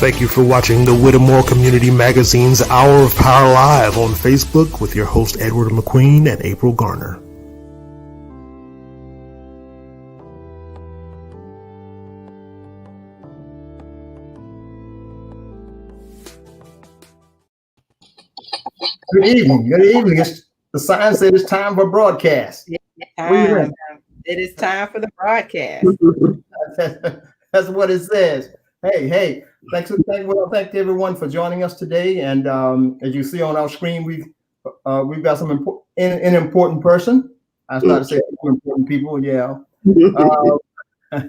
Thank you for watching the Whittemore Community Magazine's Hour of Power Live on Facebook with your host Edward McQueen and April Garner. Good evening. Good evening. The sign said it's time for broadcast. It is time for the broadcast. That's what it says. Hey, thank everyone for joining us today. And as you see on our screen, we've got an important person. I started to say important people. Yeah. I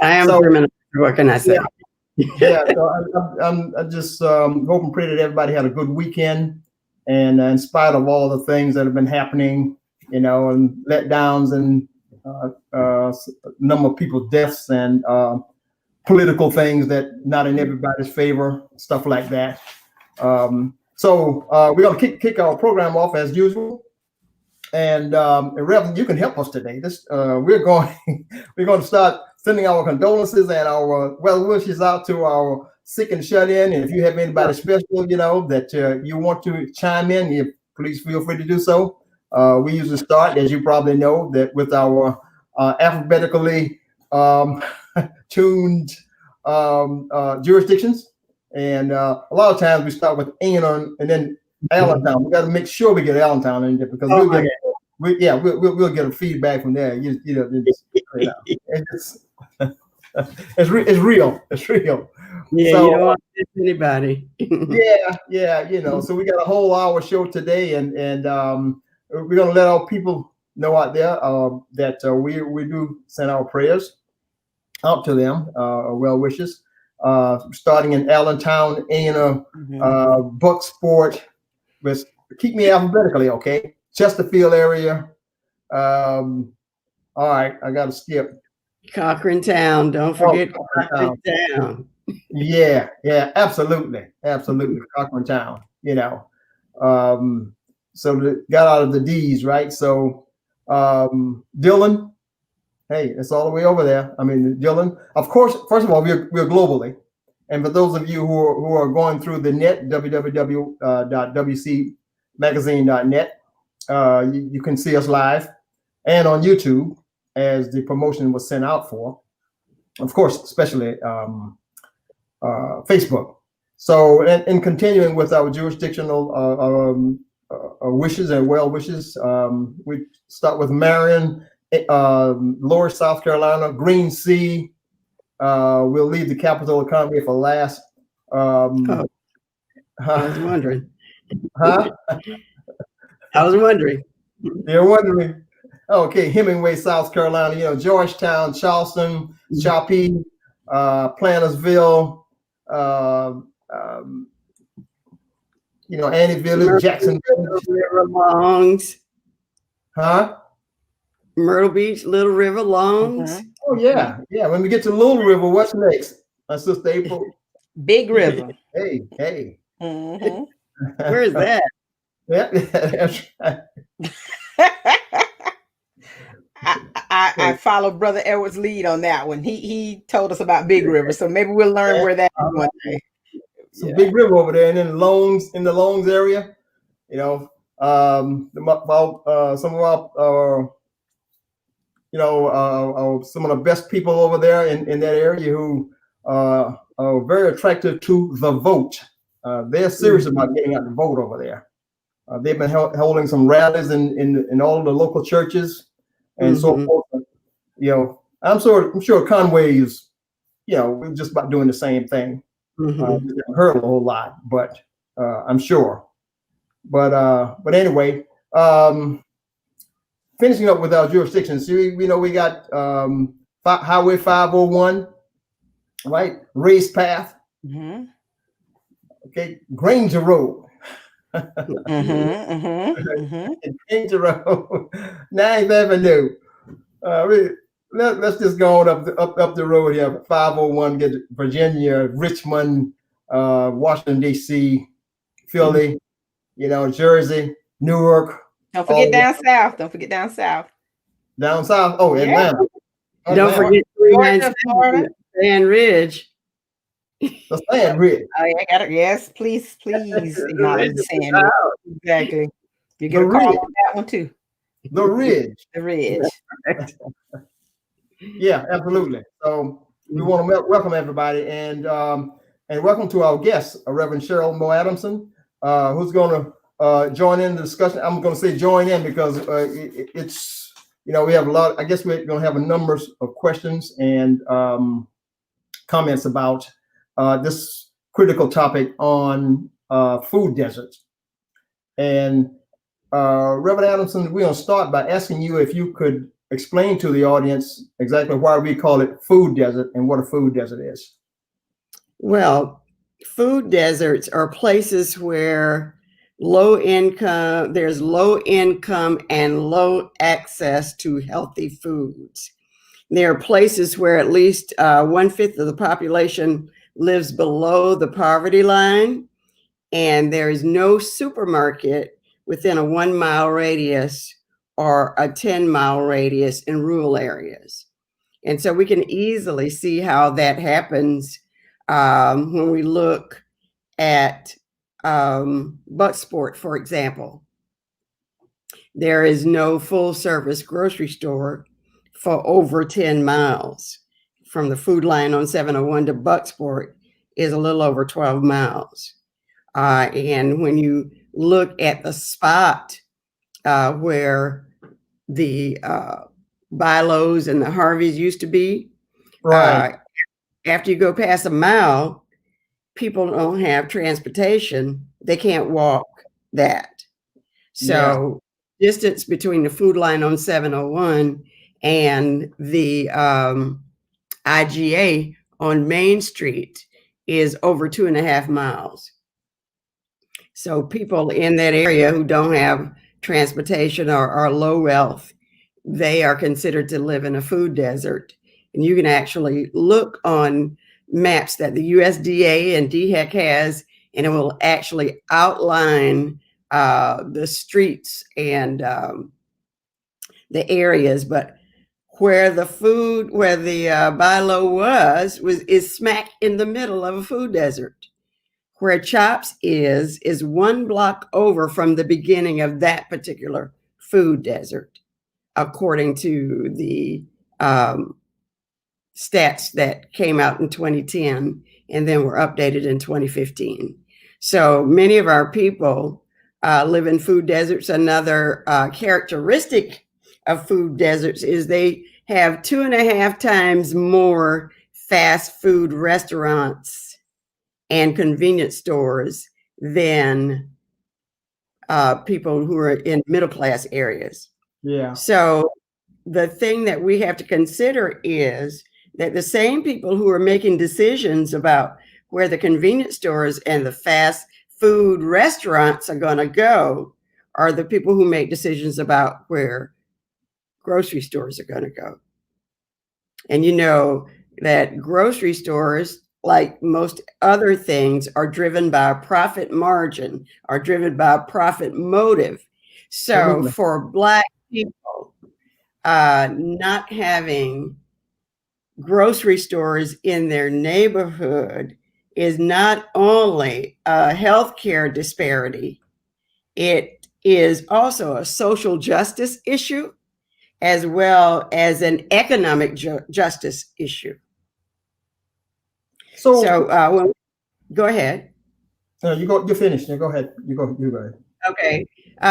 am criminal. What can I say? Yeah. So I'm just hope and pray that everybody had a good weekend. And in spite of all the things that have been happening, and letdowns and number of people's deaths and political things that not in everybody's favor, stuff like that. So we're going to kick our program off as usual. And Reverend, you can help us today. We're going to start sending our condolences and our well wishes out to our sick and shut in. And if you have anybody special, that you want to chime in, please feel free to do so. We usually start, as you probably know, that with our alphabetically tuned jurisdictions, and a lot of times we start with Ann and then Allentown. We got to make sure we get Allentown in there because we'll get a feedback from there. It's real. It's real. Yeah, so, you don't want to miss anybody. yeah. So we got a whole hour show today, and we're gonna let our people know out there that we do send our prayers out to them, well wishes. Starting in Allentown, Anna, Bucksport. Keep me alphabetically, okay? Chesterfield area. All right, I got to skip. Cochran Town. Don't forget Cochran Town. Yeah, absolutely. Cochran Town, so got out of the D's, right? So Dillon, hey, it's all the way over there. I mean, Dillon, of course, first of all, we're globally. And for those of you who are going through the net, www.wcmagazine.net, you can see us live and on YouTube as the promotion was sent out for, of course, especially Facebook. So, in continuing with our jurisdictional wishes and well wishes, we start with Marion, Lower South Carolina, Green Sea. We'll leave the capital economy for last. I was wondering. Huh? I was wondering. You're wondering. Okay, Hemingway, South Carolina. Georgetown, Charleston, Chapee, Plantersville. Annie Village, Jacksonville. River Longs. Huh? Myrtle Beach, Little River Longs. Oh yeah. When we get to Little River, what's next? My sister April. Big River. Hey. Mm-hmm. Where is that? Yeah, that's right. I followed Brother Edward's lead on that one. He told us about Big River, so maybe we'll learn where that is one day. So Big River over there, and then in the Longs area, some of our some of the best people over there in that area who are very attractive to the vote. They're serious about getting out the vote over there. They've been holding some rallies in all the local churches and so forth. I'm sure Conway is, we're just about doing the same thing. Heard a whole lot, but I'm sure. But anyway, finishing up with our jurisdictions. We got Highway 501, right? Race Path. Mm-hmm. Okay, Granger Road. Granger Road, 9th Avenue. Let's just go on up the road here. 501, get Virginia, Richmond, Washington D.C., Philly, Jersey, Newark. Don't forget down south. Down south. Oh, Atlanta. Don't forget 397 Sand Ridge. The sand ridge. Oh, yeah, I got it. Yes, please acknowledge the sand ridge. Exactly. You get The a call ridge. on that one too. The ridge. The ridge. Yeah, absolutely. So we want to welcome everybody and welcome to our guest, Reverend Cheryl Adamson, who's going to join in the discussion. I'm going to say join in because it's, we have a lot. I guess we're going to have a number of questions and comments about this critical topic on food deserts. And Reverend Adamson, we're going to start by asking you if you could explain to the audience exactly why we call it food desert and what a food desert is. Well, food deserts are places where there's low income and low access to healthy foods. There are places where at least 1/5 of the population lives below the poverty line, and there is no supermarket within a 1-mile radius or a 10-mile radius in rural areas. And so we can easily see how that happens when we look at Bucksport, for example. There is no full-service grocery store for over 10 miles. From the food line on 701 to Bucksport is a little over 12 miles. And when you look at the spot where the Bilos and the Harveys used to be, right? After you go past a mile, people don't have transportation. They can't walk that. So distance between the food line on 701 and the IGA on Main Street is over 2.5 miles. So people in that area who don't have transportation or are low wealth, they are considered to live in a food desert. And you can actually look on maps that the USDA and DHEC has, and it will actually outline the streets and the areas. But where the Bilo is smack in the middle of a food desert. Where Chops is 1 block over from the beginning of that particular food desert, according to the stats that came out in 2010 and then were updated in 2015. So many of our people live in food deserts. Another characteristic of food deserts is they have 2.5 times more fast food restaurants and convenience stores than people who are in middle class areas. Yeah. So the thing that we have to consider is that the same people who are making decisions about where the convenience stores and the fast food restaurants are going to go are the people who make decisions about where grocery stores are going to go. And you know that grocery stores, like most other things, are driven by a profit margin, are driven by a profit motive. So for Black people, not having grocery stores in their neighborhood is not only a healthcare disparity, it is also a social justice issue as well as an economic justice issue. So go ahead. You finished. Go ahead. You go ahead. Okay.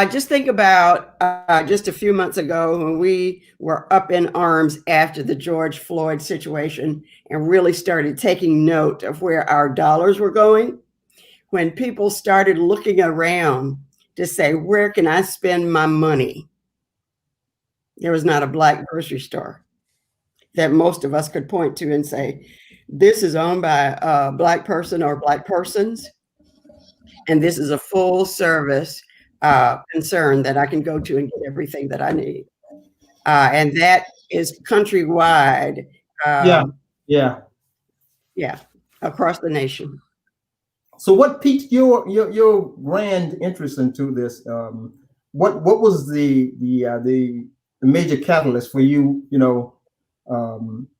Just think about just a few months ago when we were up in arms after the George Floyd situation and really started taking note of where our dollars were going. When people started looking around to say, where can I spend my money? There was not a Black grocery store that most of us could point to and say, this is owned by a Black person or Black persons, and this is a full service concern that I can go to and get everything that I need. And that is countrywide. Across the nation. So what piqued your grand interest into this? What was the major catalyst for you,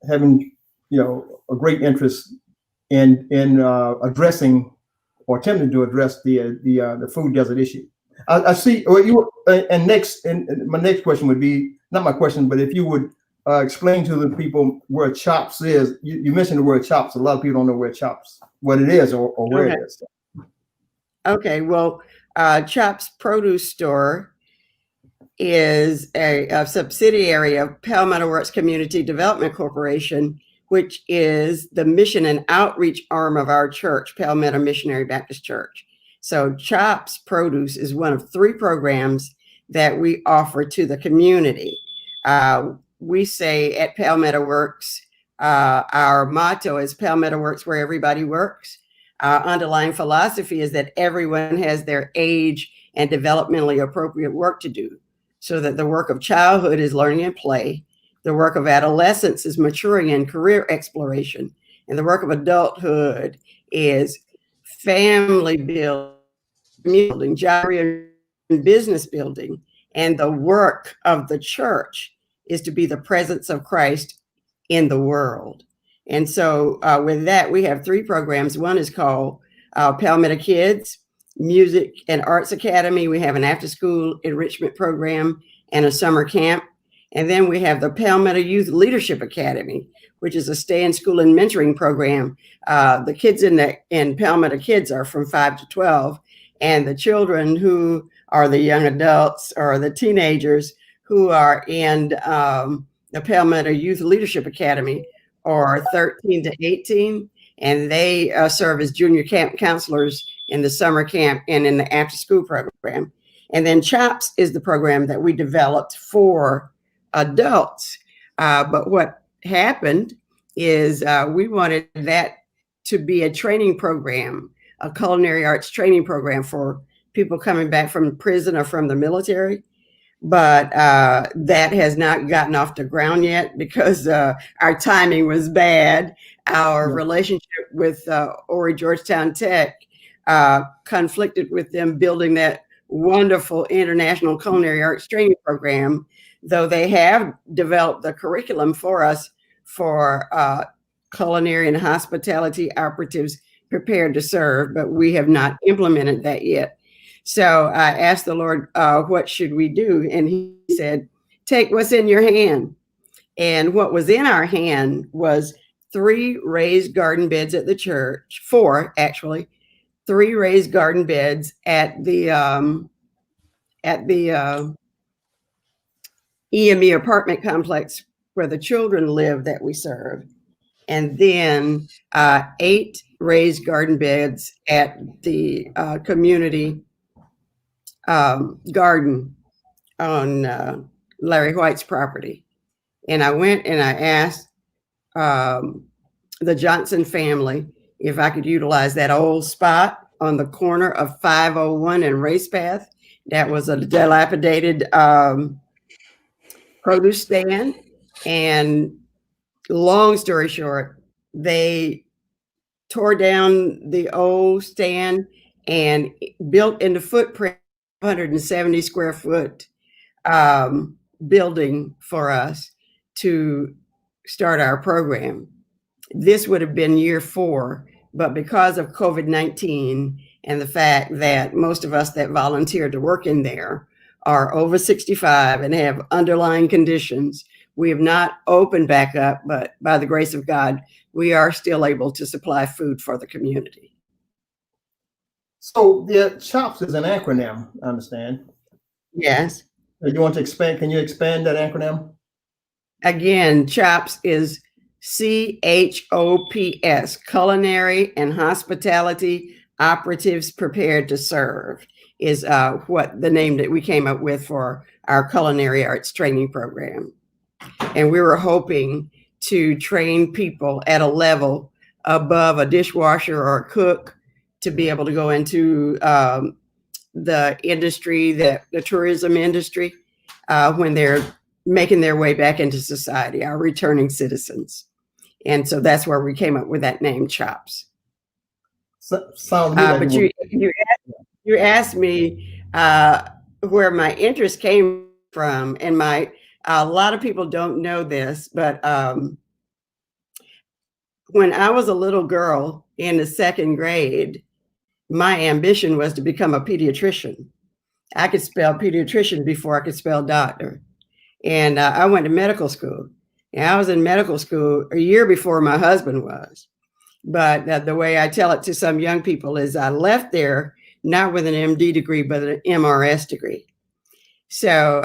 having, a great interest in addressing or attempting to address the food desert issue. I see. Well, and my next question would be not my question, but if you would explain to the people where CHOPS is. You mentioned the word CHOPS. A lot of people don't know where CHOPS, what it is, or where it is. Okay. Well, CHOPS Produce Store is a subsidiary of Palmetto Works Community Development Corporation, which is the mission and outreach arm of our church, Palmetto Missionary Baptist Church. So CHOPS Produce is one of 3 programs that we offer to the community. We say at Palmetto Works, our motto is Palmetto Works where everybody works. Our underlying philosophy is that everyone has their age and developmentally appropriate work to do, so that the work of childhood is learning and play, the work of adolescence is maturing and career exploration, and the work of adulthood is family building, job and business building, and the work of the church is to be the presence of Christ in the world. And so with that, we have 3 programs. One is called Palmetto Kids Music and Arts Academy. We have an after-school enrichment program and a summer camp. And then we have the Palmetto Youth Leadership Academy, which is a stay-in-school and mentoring program. The kids in Palmetto Kids are from 5 to 12, and the children who are the young adults or the teenagers who are in the Palmetto Youth Leadership Academy are 13 to 18, and they serve as junior camp counselors in the summer camp and in the after-school program. And then CHOPS is the program that we developed for adults. But what happened is we wanted that to be a training program, a culinary arts training program for people coming back from prison or from the military. But that has not gotten off the ground yet because our timing was bad. Our relationship with Horry Georgetown Tech conflicted with them building that wonderful international culinary arts training program, though they have developed the curriculum for us for culinary and hospitality operatives prepared to serve, but we have not implemented that yet. So I asked the Lord, what should we do? And he said, take what's in your hand. And what was in our hand was 3 raised garden beds at the church, 4 actually, 3 raised garden beds at the EME apartment complex where the children live that we serve. And then 8 raised garden beds at the community garden on Larry White's property. And I went and I asked the Johnson family if I could utilize that old spot on the corner of 501 and Race Path. That was a dilapidated produce stand. And long story short, they tore down the old stand and built in the footprint 170 square foot building for us to start our program. This would have been year 4, but because of COVID-19 and the fact that most of us that volunteered to work in there are over 65 and have underlying conditions, we have not opened back up, but by the grace of God, we are still able to supply food for the community. So the CHOPS is an acronym, I understand. Yes. You want to expand? Can you expand that acronym? Again, CHOPS is CHOPS, Culinary and Hospitality Operatives Prepared to Serve, is what the name that we came up with for our culinary arts training program. And we were hoping to train people at a level above a dishwasher or a cook to be able to go into the industry, the tourism industry, when they're making their way back into society, our returning citizens. And so that's where we came up with that name, CHOPS. But you asked me where my interest came from, and a lot of people don't know this, but when I was a little girl in the second grade, my ambition was to become a pediatrician. I could spell pediatrician before I could spell doctor. And I went to medical school. And I was in medical school a year before my husband was. But the way I tell it to some young people is I left there not with an MD degree, but an MRS degree. So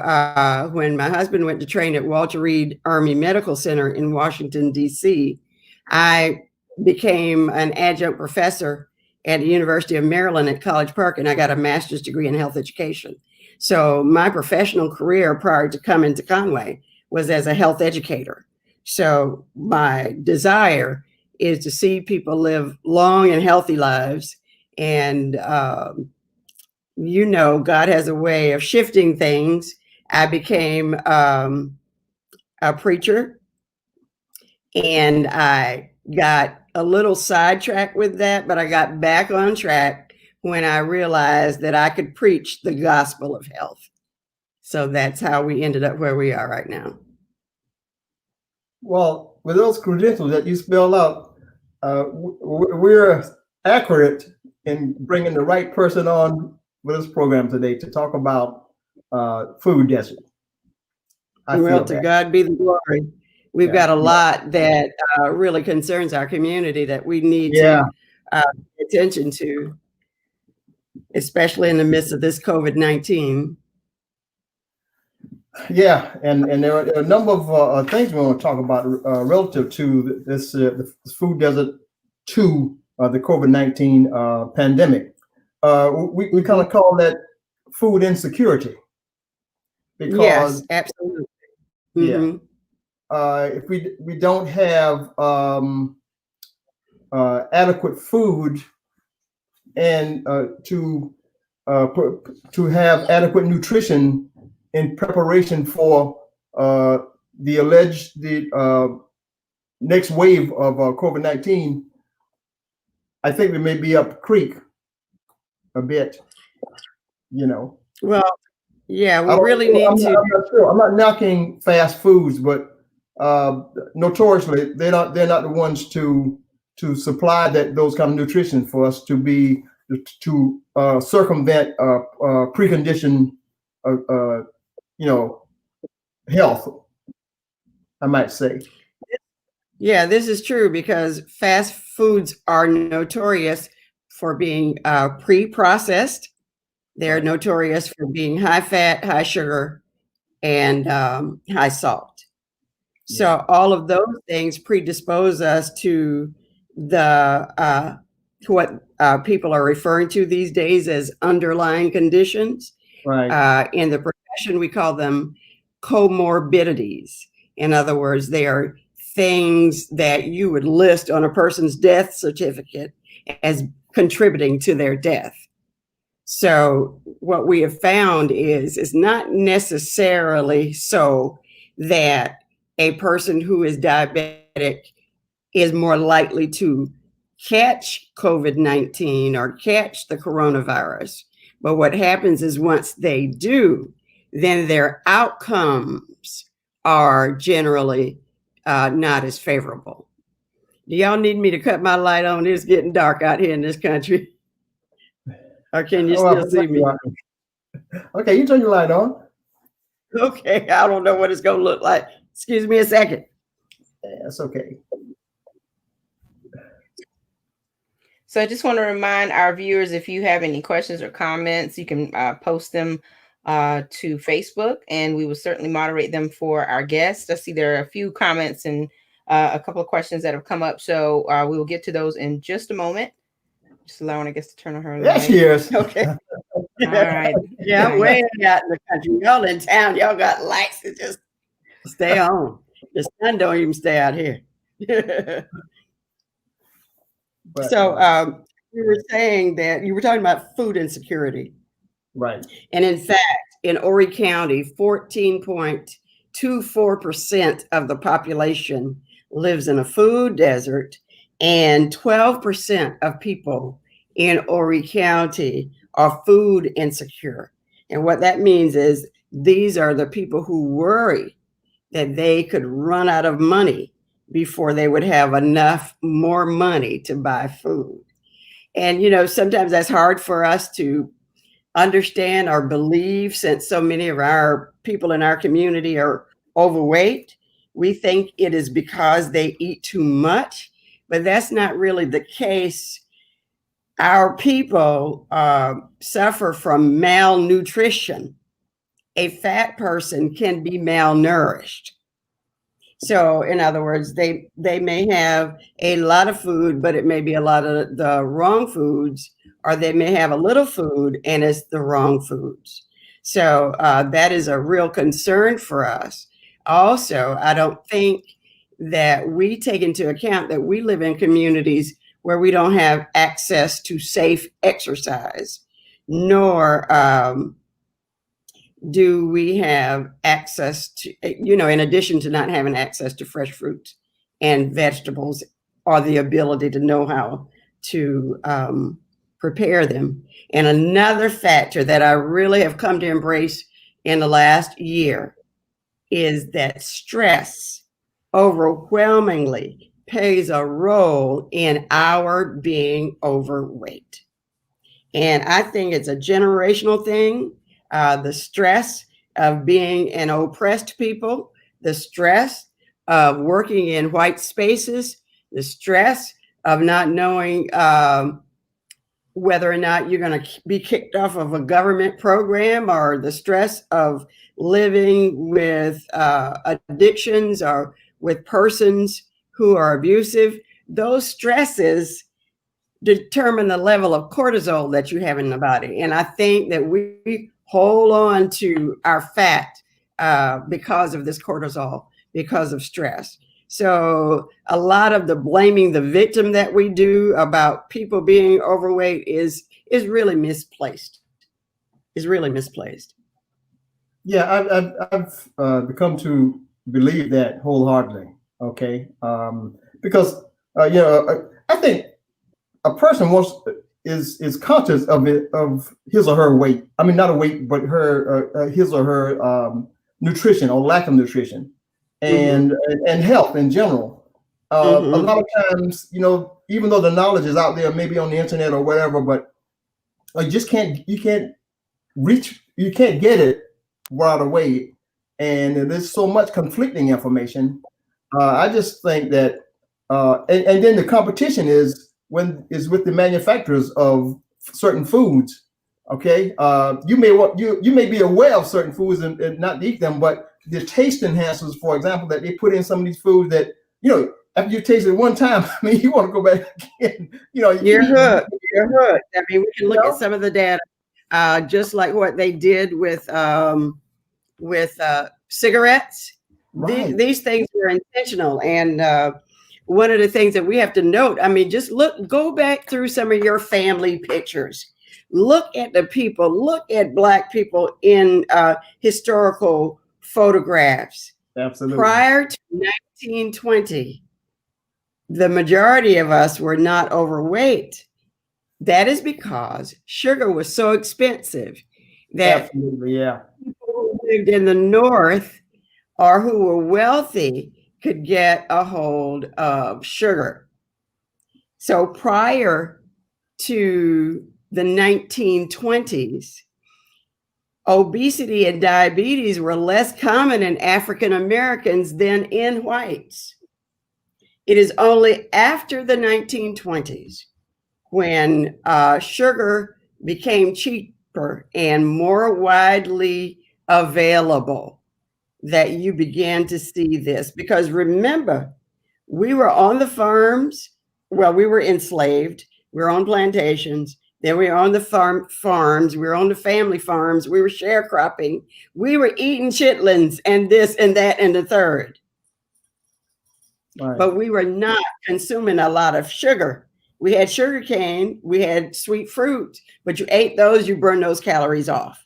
when my husband went to train at Walter Reed Army Medical Center in Washington, D.C., I became an adjunct professor at the University of Maryland at College Park, and I got a master's degree in health education. So my professional career prior to coming to Conway was as a health educator. So my desire is to see people live long and healthy lives. And, God has a way of shifting things. I became a preacher, and I got a little sidetracked with that, but I got back on track when I realized that I could preach the gospel of health. So that's how we ended up where we are right now. Well, with those credentials that you spelled out, we're accurate in bringing the right person on with this program today to talk about food desert. Well, to God be the glory. We've got a lot that really concerns our community that we need to pay attention to, especially in the midst of this COVID-19. Yeah, and there are a number of things we want to talk about relative to this food desert to the COVID-19 pandemic. We kind of call that food insecurity. Because, yes, absolutely. Mm-hmm. Yeah. If we don't have adequate food and to have adequate nutrition in preparation for the alleged next wave of COVID-19, I think we may be up creek a bit, Well, yeah, we really need to. I'm not knocking fast foods, but notoriously they're not the ones to supply those kind of nutrition for us to circumvent precondition health, I might say. Yeah, this is true because fast foods are notorious for being pre-processed. They're notorious for being high fat, high sugar, and high salt. So all of those things predispose us to what people are referring to these days as underlying conditions. Right. In the profession, we call them comorbidities. In other words, they are things that you would list on a person's death certificate as contributing to their death. So what we have found is it's not necessarily so that a person who is diabetic is more likely to catch COVID-19 or catch the coronavirus. But what happens is once they do, then their outcomes are generally not as favorable. Do y'all need me to cut my light on? It's getting dark out here in this country. Or can you still see me? Okay, you turn your light on. Okay, I don't know what it's going to look like. Excuse me a second. Yeah, that's okay. So I just want to remind our viewers, if you have any questions or comments, you can post them to Facebook, and we will certainly moderate them for our guests. I see there are a few comments and a couple of questions that have come up, so we will get to those in just a moment. Just allowing, I guess, to turn on her light. Yes, she is. Okay. All right. Yeah, I'm way out in the country. Y'all in town, y'all got lights to just stay on. The sun don't even stay out here. But, so you were saying that you were talking about food insecurity. Right. And in fact, in Horry County, 14.24% of the population lives in a food desert, and 12% of people in Horry County are food insecure. And what that means is these are the people who worry that they could run out of money before they would have enough more money to buy food. And, you know, sometimes that's hard for us to understand or believe, since so many of our people in our community are overweight. We think it is because they eat too much, but that's not really the case. Our people suffer from malnutrition. A fat person can be malnourished. So in other words, they may have a lot of food, but it may be a lot of the wrong foods, or they may have a little food and it's the wrong foods. So that is a real concern for us. Also, I don't think that we take into account that we live in communities where we don't have access to safe exercise, nor do we have access to, you know, in addition to not having access to fresh fruits and vegetables, or the ability to know how to prepare them. And another factor that I really have come to embrace in the last year is that stress overwhelmingly plays a role in our being overweight. And I think it's a generational thing. The stress of being an oppressed people, the stress of working in white spaces, the stress of not knowing whether or not you're going to be kicked off of a government program, or the stress of living with addictions or with persons who are abusive. Those stresses determine the level of cortisol that you have in the body. And I think that we hold on to our fat because of this cortisol, because of stress. So a lot of the blaming the victim that we do about people being overweight is really misplaced. Is really misplaced. Yeah, I've become to believe that wholeheartedly. Okay, because you know, I think a person is conscious of his or her weight. I mean, not a weight, but her his or her nutrition or lack of nutrition, and health in general. A lot of times, you know, even though the knowledge is out there, maybe on the internet or whatever, but you can't get it right away, and there's so much conflicting information. I just think that, and then the competition is with the manufacturers of certain foods. Okay, you may be aware of certain foods and not eat them, but the taste enhancers, for example, that they put in some of these foods that, you know, after you taste it one time, I mean, you want to go back again. You know, you're hooked. You're hooked. I mean, we can look at some of the data, just like what they did with cigarettes. Right. These things were intentional, and one of the things that we have to note, I mean, just go back through some of your family pictures. Look at the people, look at Black people in historical photographs. Absolutely. Prior to 1920, the majority of us were not overweight. That is because sugar was so expensive that Absolutely, yeah, people who lived in the North or who were wealthy could get a hold of sugar. So prior to the 1920s, obesity and diabetes were less common in African Americans than in whites. It is only after the 1920s, when sugar became cheaper and more widely available, that you began to see this. Because remember, we were on the farms. Well, we were enslaved. We were on plantations. Then we were on the farms. We were on the family farms. We were sharecropping. We were eating chitlins and this and that and the third. right. But we were not consuming a lot of sugar. We had sugar cane. We had sweet fruit. But you ate those, you burn those calories off.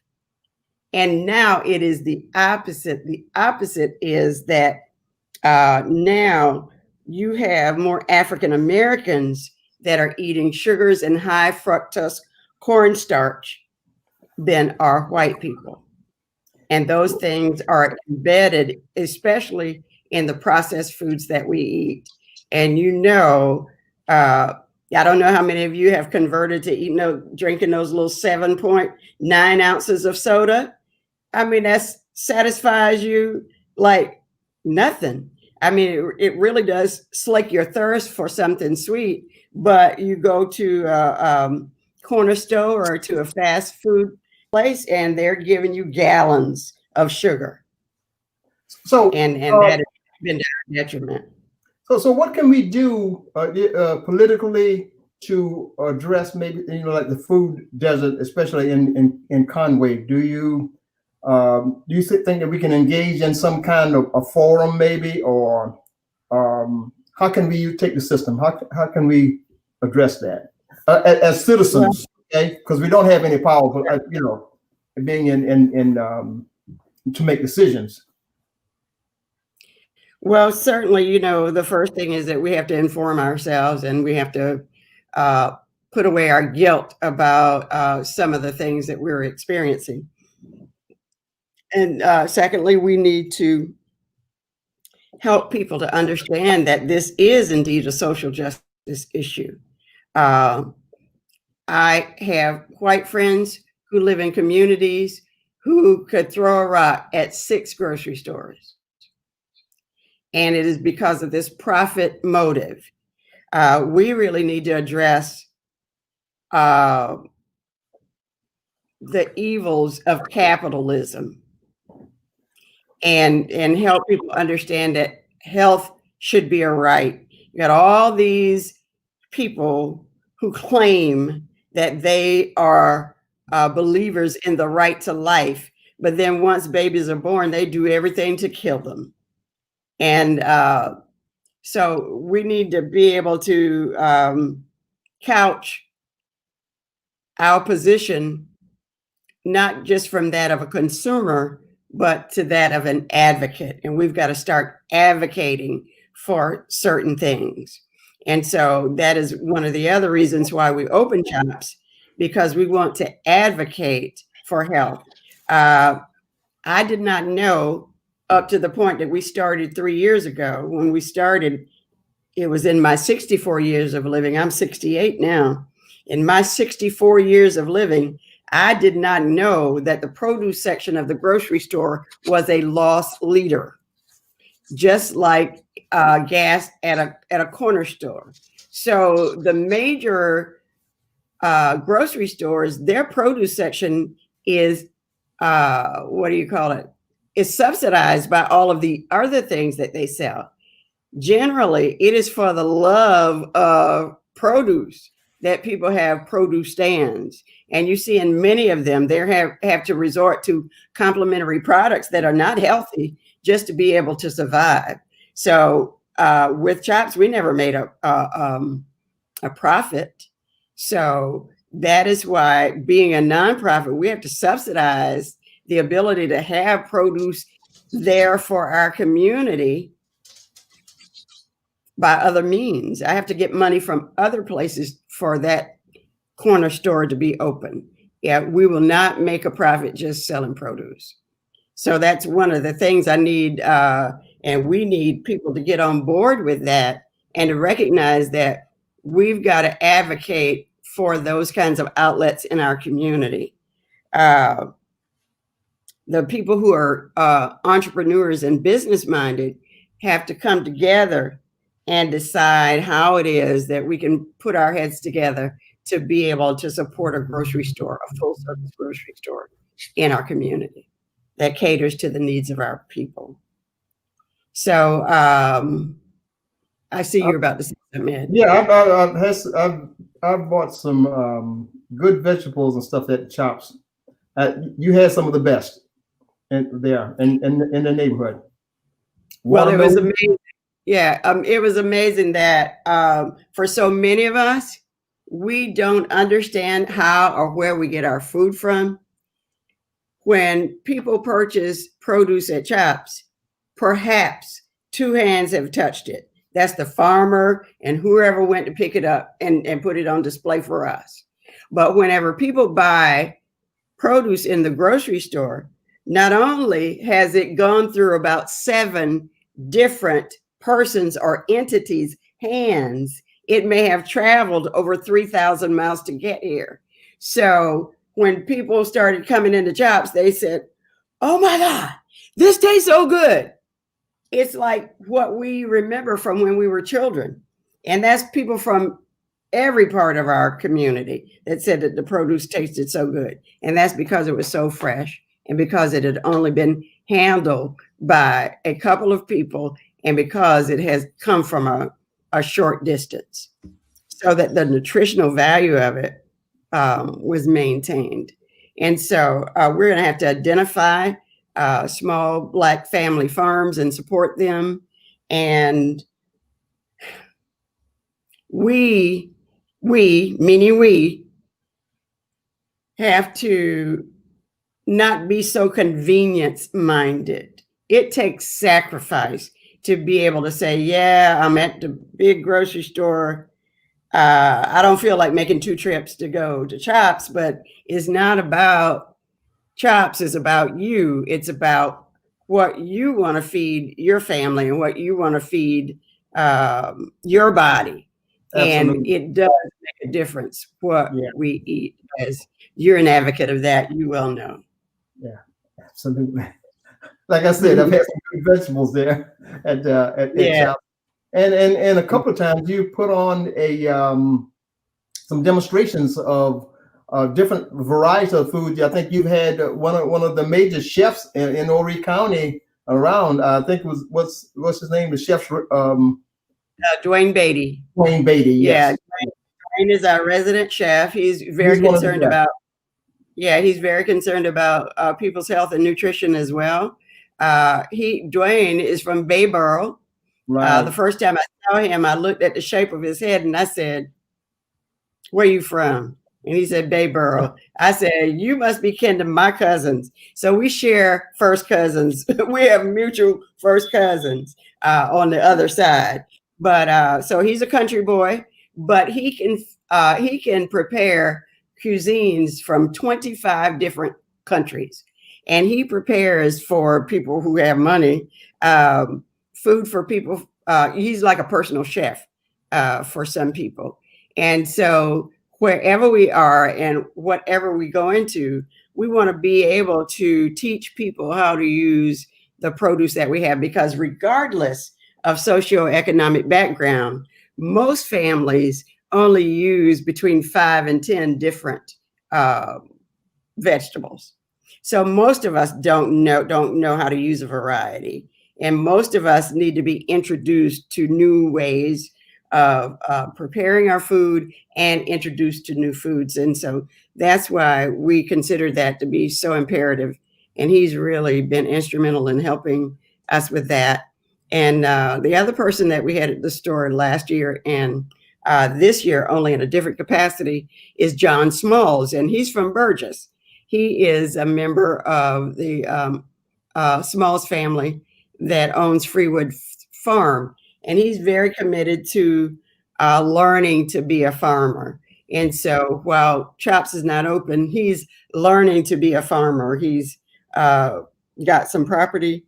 And now it is the opposite. The opposite is that now you have more African Americans that are eating sugars and high fructose cornstarch than are white people. And those things are embedded, especially in the processed foods that we eat. And I don't know how many of you have converted to drinking those little 7.9 ounces of soda. I mean, that satisfies you like nothing. I mean, it really does slake your thirst for something sweet, but you go to a corner store or to a fast food place and they're giving you gallons of sugar. So and that has been to our detriment. So what can we do politically to address maybe, like the food desert, especially in Conway? Do you think that we can engage in some kind of a forum maybe, or how can we take the system? How can we address that as citizens? Okay, because we don't have any power, being in to make decisions. Well, certainly, the first thing is that we have to inform ourselves, and we have to put away our guilt about some of the things that we're experiencing. And secondly, we need to help people to understand that this is indeed a social justice issue. I have white friends who live in communities who could throw a rock at 6 grocery stores. And it is because of this profit motive. We really need to address the evils of capitalism and help people understand that health should be a right. You got all these people who claim that they are believers in the right to life, but then once babies are born, they do everything to kill them. And so we need to be able to couch our position, not just from that of a consumer, but to that of an advocate. And we've got to start advocating for certain things. And so that is one of the other reasons why we open CHOPS, because we want to advocate for health. I did not know up to the point that we started 3 years ago. When we started, it was in my 64 years of living. I'm 68 now. In my 64 years of living, I did not know that the produce section of the grocery store was a loss leader, just like gas at a corner store. So the major grocery stores, their produce section is, is subsidized by all of the other things that they sell. Generally, it is for the love of produce that people have produce stands. And you see in many of them, they have to resort to complementary products that are not healthy just to be able to survive. So with CHOPS, we never made a profit. So that is why, being a nonprofit, we have to subsidize the ability to have produce there for our community by other means. I have to get money from other places for that corner store to be open. Yeah, we will not make a profit just selling produce. So that's one of the things I need, and we need people to get on board with that and to recognize that we've got to advocate for those kinds of outlets in our community. The people who are entrepreneurs and business minded have to come together and decide how it is that we can put our heads together to be able to support a grocery store, a full service grocery store in our community that caters to the needs of our people. So I see you're about to say something, Ed. Yeah, I've bought some good vegetables and stuff at CHOPS. You had some of the best in the neighborhood. Well, it was amazing. Yeah, it was amazing that for so many of us, we don't understand how or where we get our food from. When people purchase produce at CHOPS, perhaps 2 hands have touched it. That's the farmer and whoever went to pick it up and put it on display for us. But whenever people buy produce in the grocery store, not only has it gone through about 7 different persons or entities' hands, it may have traveled over 3,000 miles to get here. So when people started coming into Chops, they said, "Oh my God, this tastes so good." It's like what we remember from when we were children. And that's people from every part of our community that said that the produce tasted so good. And that's because it was so fresh and because it had only been handled by a couple of people and because it has come from a short distance, so that the nutritional value of it was maintained. And so we're going to have to identify small Black family farms and support them. And we have to not be so convenience minded. It takes sacrifice to be able to say, yeah, I'm at the big grocery store. I don't feel like making 2 trips to go to Chops, but it's not about Chops, it's about you. It's about what you want to feed your family and what you want to feed your body. Absolutely. And it does make a difference what we eat. As you're an advocate of that, you well know. Yeah, absolutely. Like I said, I've had some good vegetables there at Chops. And a couple of times you put on some demonstrations of different varieties of food. I think you've had one of the major chefs in Horry County around. I think it was what's his name? The chef Dwayne Beatty. Dwayne Beatty. Yes. Yeah, Dwayne is our resident chef. He's very concerned about. Yeah, he's very concerned about people's health and nutrition as well. Dwayne is from Bayboro. Right. The first time I saw him, I looked at the shape of his head and I said, "Where are you from?" And he said, "Bayboro." I said, "You must be kin to my cousins." So we share first cousins. We have mutual first cousins on the other side. But so he's a country boy, but he can prepare cuisines from 25 different countries. And he prepares for people who have money, food for people. He's like a personal chef for some people. And so wherever we are and whatever we go into, we want to be able to teach people how to use the produce that we have, because regardless of socioeconomic background, most families only use between 5 and 10 different vegetables. So most of us don't know how to use a variety. And most of us need to be introduced to new ways of preparing our food and introduced to new foods. And so that's why we consider that to be so imperative. And he's really been instrumental in helping us with that. And the other person that we had at the store last year and this year, only in a different capacity, is John Smalls. And he's from Burgess. He is a member of the Smalls family that owns Freewood Farm. And he's very committed to learning to be a farmer. And so while Chops is not open, he's learning to be a farmer. He's got some property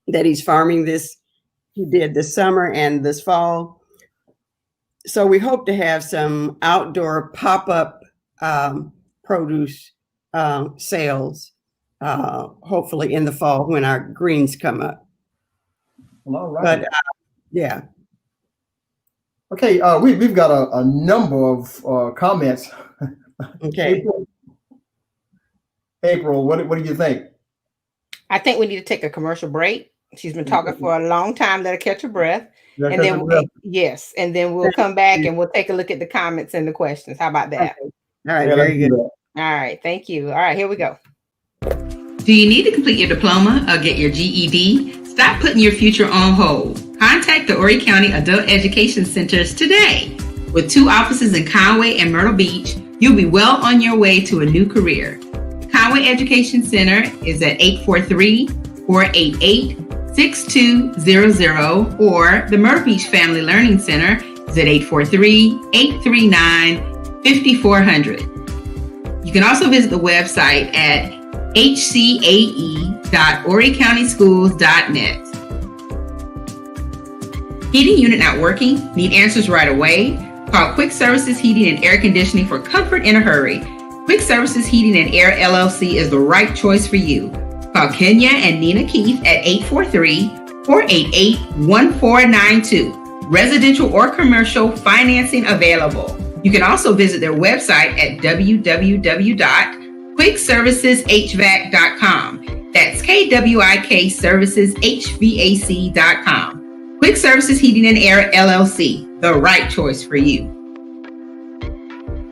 that he's farming he did this summer and this fall. So we hope to have some outdoor pop-up produce sales, hopefully in the fall when our greens come up. Well, all right. But yeah. Okay, we've got a number of comments. Okay. April, what do you think? I think we need to take a commercial break. She's been talking for a long time. Let her catch her breath. And then and then we'll come back and we'll take a look at the comments and the questions. How about that? Okay. All right, very good. All right, thank you. All right, here we go. Do you need to complete your diploma or get your GED? Stop putting your future on hold. Contact the Horry County Adult Education Centers today. With 2 offices in Conway and Myrtle Beach, you'll be well on your way to a new career. The Conway Education Center is at 843-488-6200, or the Myrtle Beach Family Learning Center is at 843-839-5400. You can also visit the website at hcae.horrycountyschools.net. Heating unit not working? Need answers right away? Call Quick Services Heating and Air Conditioning for comfort in a hurry. Quick Services Heating and Air LLC is the right choice for you. Call Kenya and Nina Keith at 843-488-1492. Residential or commercial financing available. You can also visit their website at www.quickserviceshvac.com. That's KWIK serviceshvac.com. Quick Services Heating and Air LLC, the right choice for you.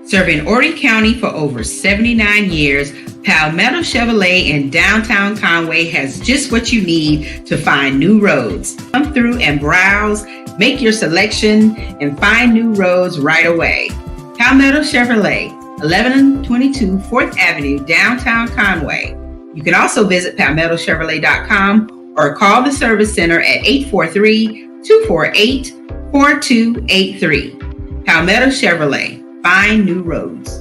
Serving Horry County for over 79 years, Palmetto Chevrolet in downtown Conway has just what you need to find new roads. Come through and browse, make your selection, and find new roads right away. Palmetto Chevrolet, 1122 4th Avenue, downtown Conway. You can also visit palmettochevrolet.com or call the service center at 843-248-4283. Palmetto Chevrolet, find new roads.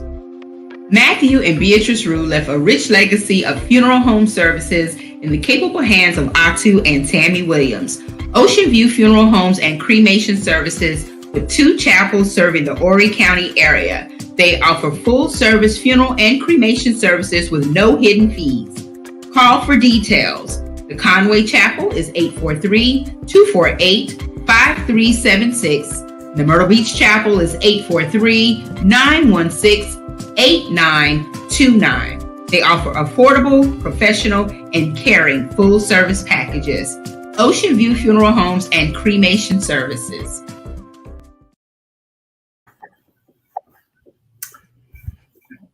Matthew and Beatrice Rue left a rich legacy of funeral home services in the capable hands of Atu and Tammy Williams. Ocean View Funeral Homes and Cremation Services with 2 chapels serving the Horry County area. They offer full-service funeral and cremation services with no hidden fees. Call for details. The Conway Chapel is 843-248-5376. The Myrtle Beach Chapel is 843-916-8929. They offer affordable, professional, and caring full-service packages. Ocean View Funeral Homes and Cremation Services.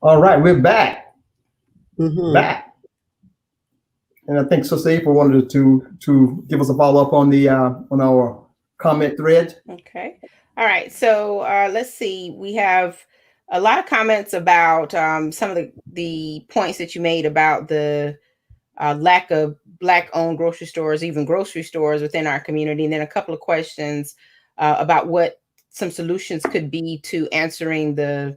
All right, we're back. Mhm. Back. And I think Sister April wanted to give us a follow-up on the on our comment thread. Okay. All right. So let's see. We have a lot of comments about some of the points that you made about the lack of Black-owned grocery stores, even grocery stores within our community. And then a couple of questions about what some solutions could be to answering the,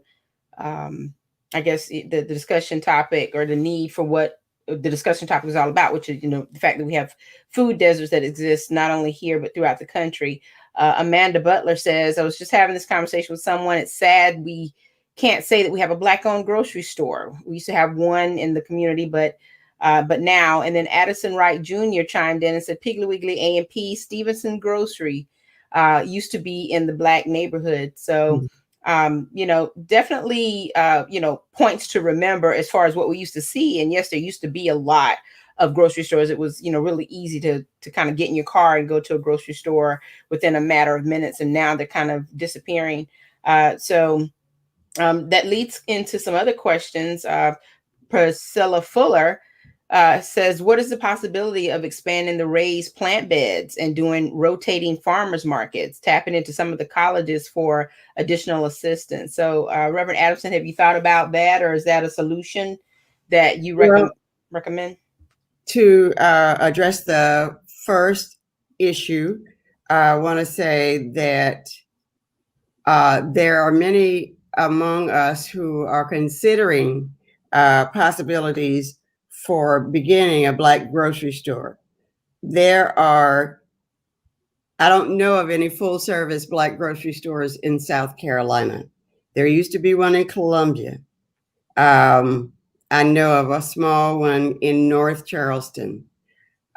I guess, the discussion topic or the need for what the discussion topic is all about, which is, the fact that we have food deserts that exist not only here, but throughout the country. Amanda Butler says, I was just having this conversation with someone. It's sad we can't say that we have a Black-owned grocery store. We used to have one in the community, but now. And then Addison Wright Jr. chimed in and said, Piggly Wiggly A&P Stevenson Grocery used to be in the Black neighborhood. So, definitely, points to remember as far as what we used to see. And yes, there used to be a lot of grocery stores. It was, really easy to kind of get in your car and go to a grocery store within a matter of minutes. And now they're kind of disappearing. So that leads into some other questions. Priscilla Fuller says, what is the possibility of expanding the raised plant beds and doing rotating farmers markets, tapping into some of the colleges for additional assistance? So Reverend Adamson, have you thought about that, or is that a solution that you recommend? To address the first issue, I want to say that there are many among us who are considering possibilities for beginning a Black grocery store. I don't know of any full service Black grocery stores in South Carolina. There used to be one in Columbia. I know of a small one in North Charleston.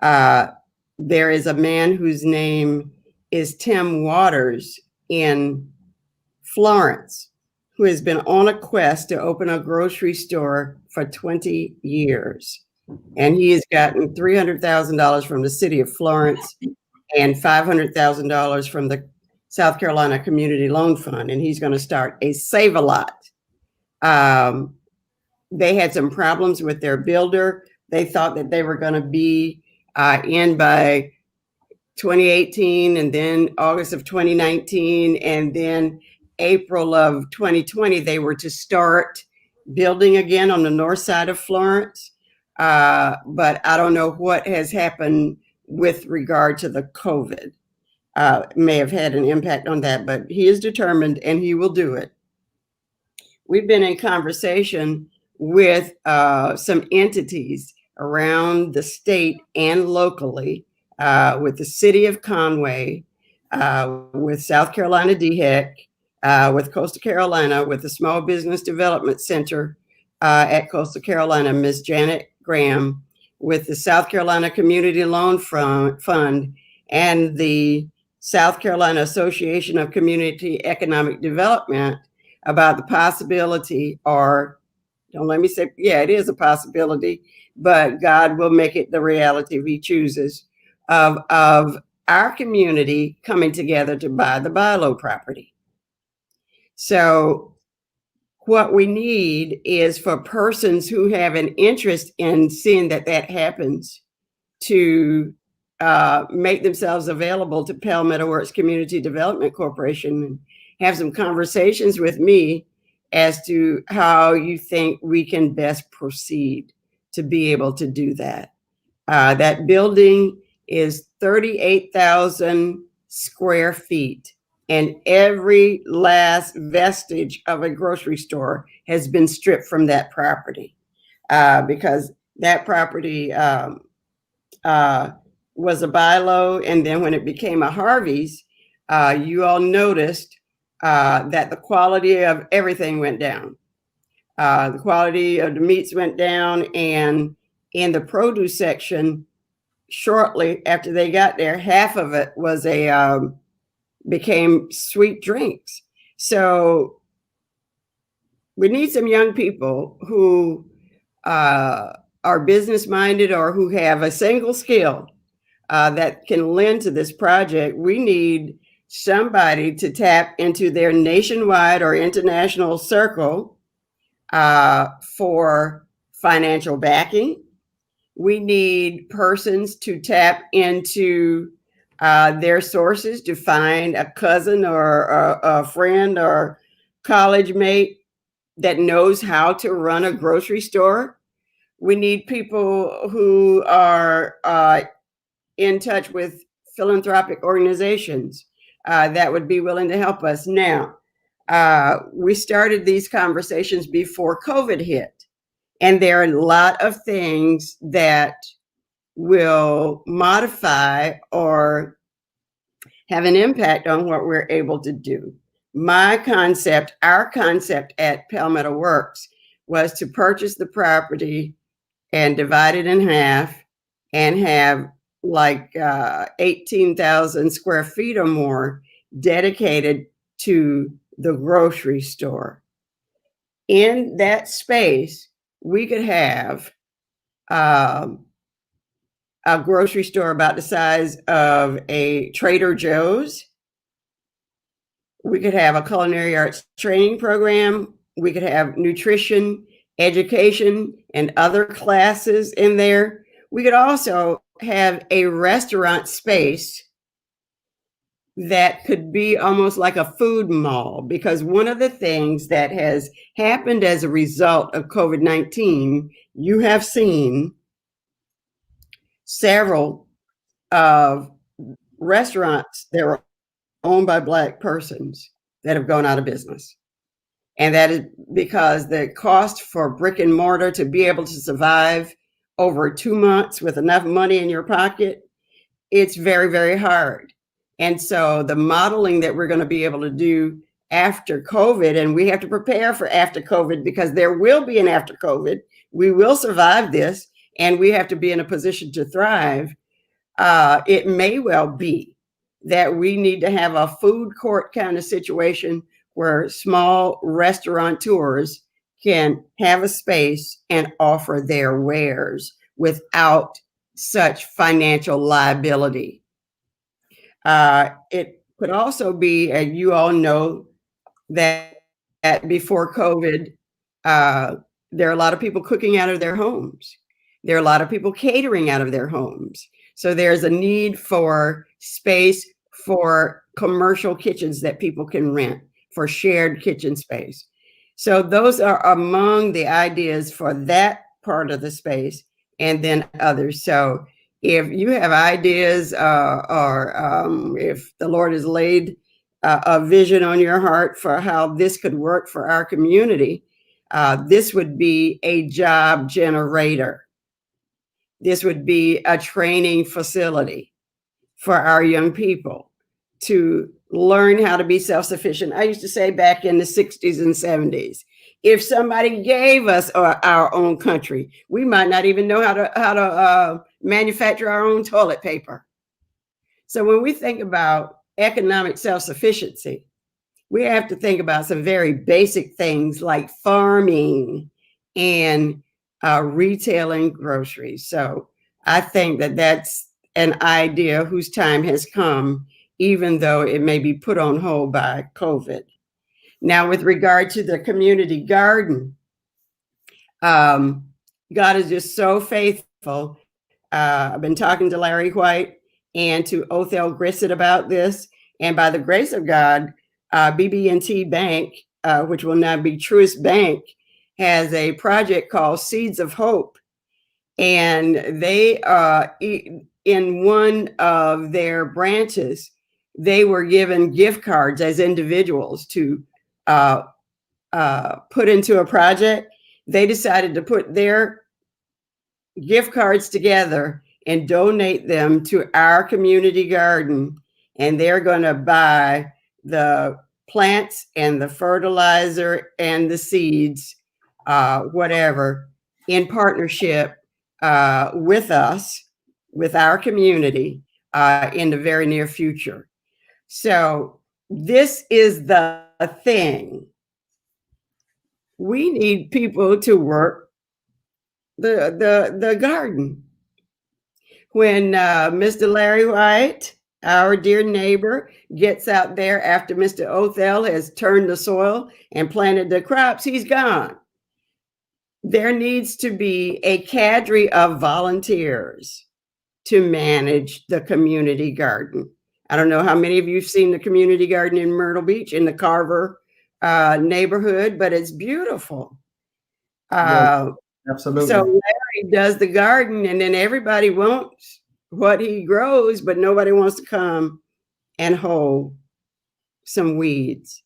There is a man whose name is Tim Waters in Florence, who has been on a quest to open a grocery store for 20 years. And he has gotten $300,000 from the city of Florence and $500,000 from the South Carolina Community Loan Fund. And he's going to start a Save-A-Lot. They had some problems with their builder. They thought that they were going to be in by 2018, and then August of 2019, and then April of 2020, they were to start building again on the north side of Florence. But I don't know what has happened with regard to the COVID. It may have had an impact on that, but he is determined and he will do it. We've been in conversation with some entities around the state and locally, with the city of Conway, with South Carolina DHEC, with Coastal Carolina, with the Small Business Development Center at Coastal Carolina, Ms. Janet Graham, with the South Carolina Community Loan Fund, and the South Carolina Association of Community Economic Development about the possibility, or don't let me say, yeah, it is a possibility, but God will make it the reality if he chooses, of our community coming together to buy the Bilo property. So what we need is for persons who have an interest in seeing that happens to make themselves available to Palmetto Works Community Development Corporation and have some conversations with me as to how you think we can best proceed to be able to do that. That building is 38,000 square feet, and every last vestige of a grocery store has been stripped from that property because that property was a Bilo, and then when it became a Harvey's, you all noticed that the quality of everything went down. The quality of the meats went down, and in the produce section, shortly after they got there, half of it was became sweet drinks. So we need some young people who are business minded or who have a single skill that can lend to this project. We need somebody to tap into their nationwide or international circle for financial backing. We need persons to tap into their sources to find a cousin or a friend or college mate that knows how to run a grocery store. We need people who are in touch with philanthropic organizations that would be willing to help us. Now, we started these conversations before COVID hit. And there are a lot of things that will modify or have an impact on what we're able to do. My concept, our concept at Palmetto Works was to purchase the property and divide it in half and have like 18,000 square feet or more dedicated to the grocery store. In that space, we could have a grocery store about the size of a Trader Joe's. We could have a culinary arts training program. We could have nutrition, education, and other classes in there. We could also have a restaurant space that could be almost like a food mall, because one of the things that has happened as a result of COVID-19, you have seen several restaurants that were owned by Black persons that have gone out of business. And that is because the cost for brick and mortar to be able to survive over 2 months with enough money in your pocket, it's very, very hard. And so the modeling that we're going to be able to do after COVID, and we have to prepare for after COVID because there will be an after COVID. We will survive this, and we have to be in a position to thrive. It may well be that we need to have a food court kind of situation where small restaurateurs can have a space and offer their wares without such financial liability. It could also be, and you all know that before COVID, there are a lot of people cooking out of their homes. There are a lot of people catering out of their homes. So there's a need for space for commercial kitchens that people can rent, for shared kitchen space. So those are among the ideas for that part of the space, and then others. So if you have ideas or if the Lord has laid a vision on your heart for how this could work for our community, this would be a job generator. This would be a training facility for our young people. to learn how to be self-sufficient. I used to say back in the 60s and 70s, if somebody gave us our own country, we might not even know how to manufacture our own toilet paper. So when we think about economic self-sufficiency, we have to think about some very basic things like farming and retailing groceries. So I think that that's an idea whose time has come, even though it may be put on hold by COVID. Now, with regard to the community garden, God is just so faithful. I've been talking to Larry White and to Othel Grissett about this. And by the grace of God, BB&T Bank, which will now be Truist Bank, has a project called Seeds of Hope. And they, in one of their branches, they were given gift cards as individuals to put into a project. They decided to put their gift cards together and donate them to our community garden. And they're going to buy the plants and the fertilizer and the seeds, whatever, in partnership with us, with our community, in the very near future. So this is the thing. We need people to work the garden. When Mr. Larry White, our dear neighbor, gets out there after Mr. Othel has turned the soil and planted the crops, he's gone. There needs to be a cadre of volunteers to manage the community garden. I don't know how many of you have seen the community garden in Myrtle Beach in the Carver neighborhood, but it's beautiful. Absolutely. So Larry does the garden, and then everybody wants what he grows, but nobody wants to come and hoe some weeds.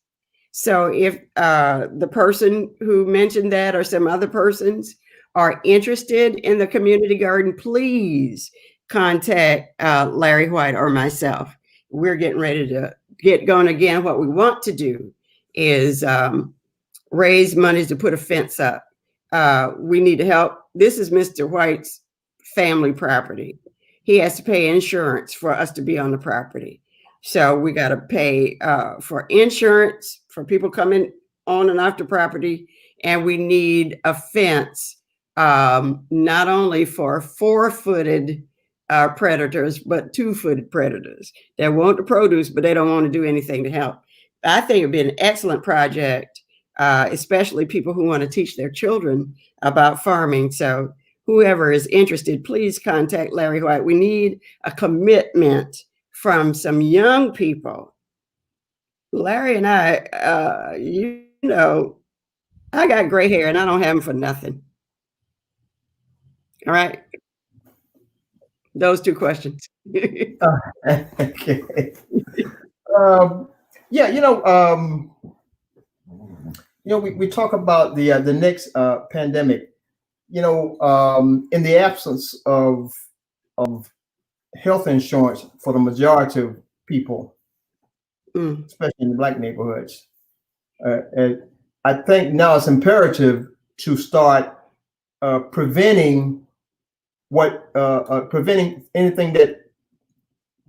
So if the person who mentioned that or some other persons are interested in the community garden, please contact Larry White or myself. We're getting ready to get going again. What we want to do is raise money to put a fence up. We need to help. This is Mr. White's family property. He has to pay insurance for us to be on the property. So we got to pay for insurance for people coming on and off the property. And we need a fence, not only for 4-footed predators, but 2-footed predators that want the produce, but they don't want to do anything to help. I think it'd be an excellent project, especially people who want to teach their children about farming. So whoever is interested, please contact Larry White. We need a commitment from some young people. Larry and I, you know, I got gray hair and I don't have them for nothing. All right. Those 2 questions. Okay. Yeah, we talk about the next pandemic. In the absence of health insurance for the majority of people, especially in the Black neighborhoods, I think now it's imperative to start preventing anything that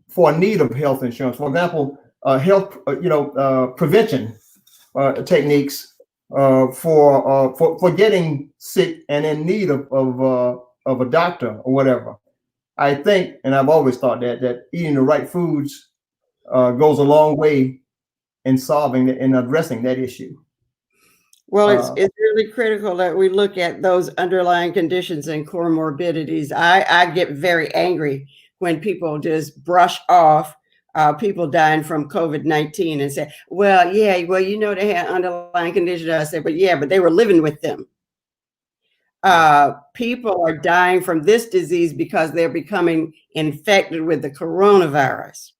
for a need of health insurance. For example, health prevention techniques for getting sick and in need of a doctor or whatever. I think, and I've always thought that eating the right foods goes a long way in solving and addressing that issue. Well, it's really critical that we look at those underlying conditions and comorbidities. I get very angry when people just brush off people dying from COVID-19 and say, well, they had underlying conditions. I say, but they were living with them. People are dying from this disease because they're becoming infected with the coronavirus.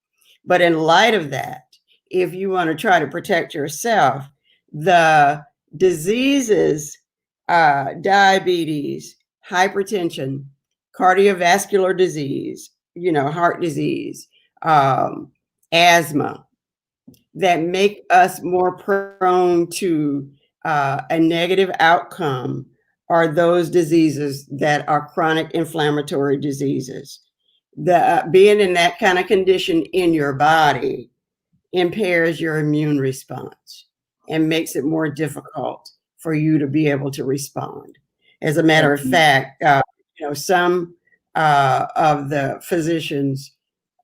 But in light of that, if you want to try to protect yourself, the diseases, diabetes, hypertension, cardiovascular disease, heart disease, asthma, that make us more prone to a negative outcome are those diseases that are chronic inflammatory diseases. Being in that kind of condition in your body impairs your immune response and makes it more difficult for you to be able to respond. As a matter of fact, some of the physicians,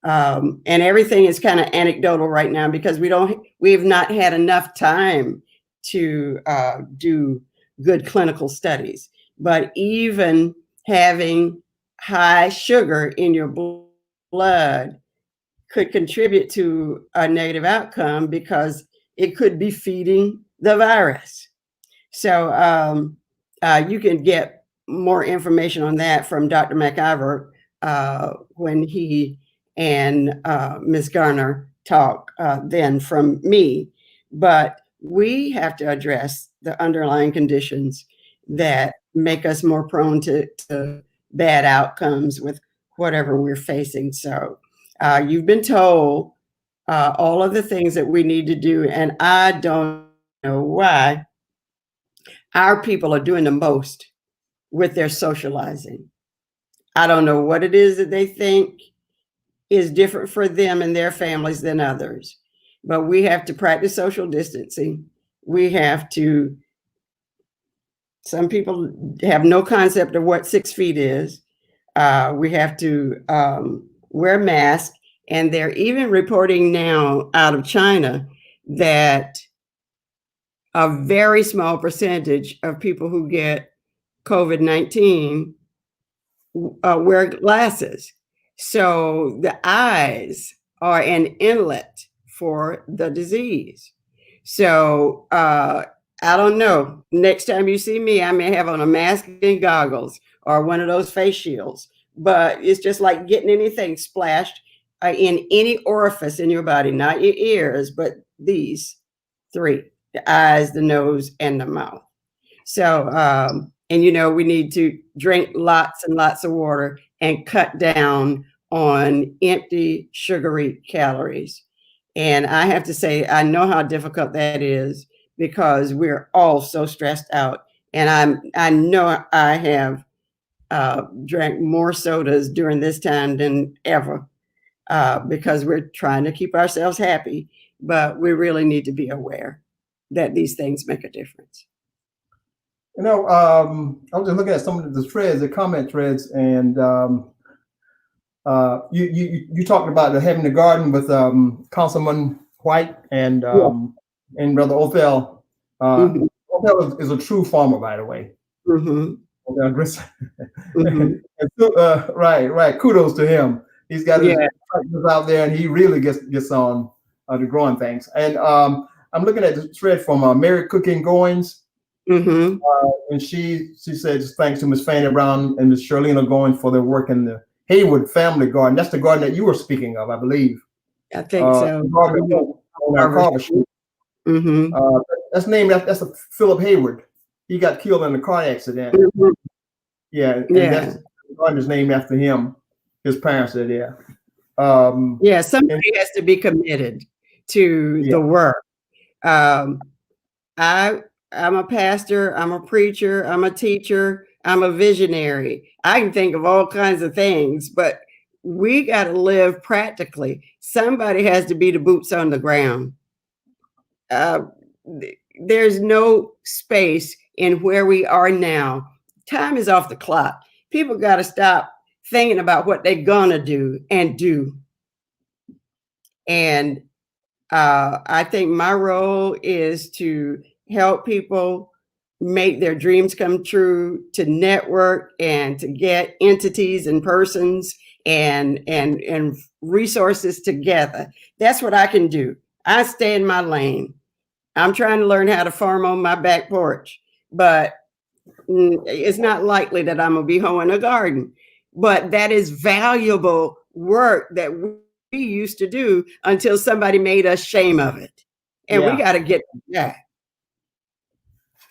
and everything is kind of anecdotal right now because we've not had enough time to do good clinical studies. But even having high sugar in your blood could contribute to a negative outcome because it could be feeding the virus. So you can get more information on that from Dr. McIver when he and Ms. Garner talk then from me. But we have to address the underlying conditions that make us more prone to bad outcomes with whatever we're facing. So you've been told all of the things that we need to do, and I don't know why our people are doing the most with their socializing. I don't know what it is that they think is different for them and their families than others, but we have to practice social distancing. We have to, some people have no concept of what 6 feet is. We have to wear masks, and they're even reporting now out of China that a very small percentage of people who get COVID-19 wear glasses. So the eyes are an inlet for the disease. So I don't know. Next time you see me, I may have on a mask and goggles or one of those face shields. But it's just like getting anything splashed in any orifice in your body, not your ears, but these 3, the eyes, the nose, and the mouth. So, and we need to drink lots and lots of water and cut down on empty, sugary calories. And I have to say, I know how difficult that is because we're all so stressed out. And I know I have drank more sodas during this time than ever because we're trying to keep ourselves happy, but we really need to be aware that these things make a difference. I was just looking at some of the threads, the comment threads, and you talked about having the garden with Councilman White and Brother Othell. Othell is a true farmer, by the way. Mm-hmm. Right. Kudos to him. He's got his tractors out there, and he really gets on the growing things. And I'm looking at the thread from Mary Cooking Goins. Mm-hmm. And she said thanks to Miss Fanny Brown and Miss Charlena Goins for their work in the Haywood Family Garden. That's the garden that you were speaking of, I believe. I think so. On our Carver Street. Mm-hmm. That's named after, that's a Philip Hayward. He got killed in a car accident. Mm-hmm. Yeah, and that's the garden is named after him. His parents are there. Somebody has to be committed to the work. I'm a pastor, I'm a preacher, I'm a teacher, I'm a visionary. I can think of all kinds of things, but we got to live practically. Somebody has to be the boots on the ground. There's no space in where we are now. Time is off the clock. People got to stop thinking about what they're gonna do and do. And I think my role is to help people make their dreams come true, to network and to get entities and persons and resources together. That's what I can do. I stay in my lane. I'm trying to learn how to farm on my back porch, but it's not likely that I'm gonna be hoeing a garden. But that is valuable work that we used to do until somebody made us shame of it. And we got to get that.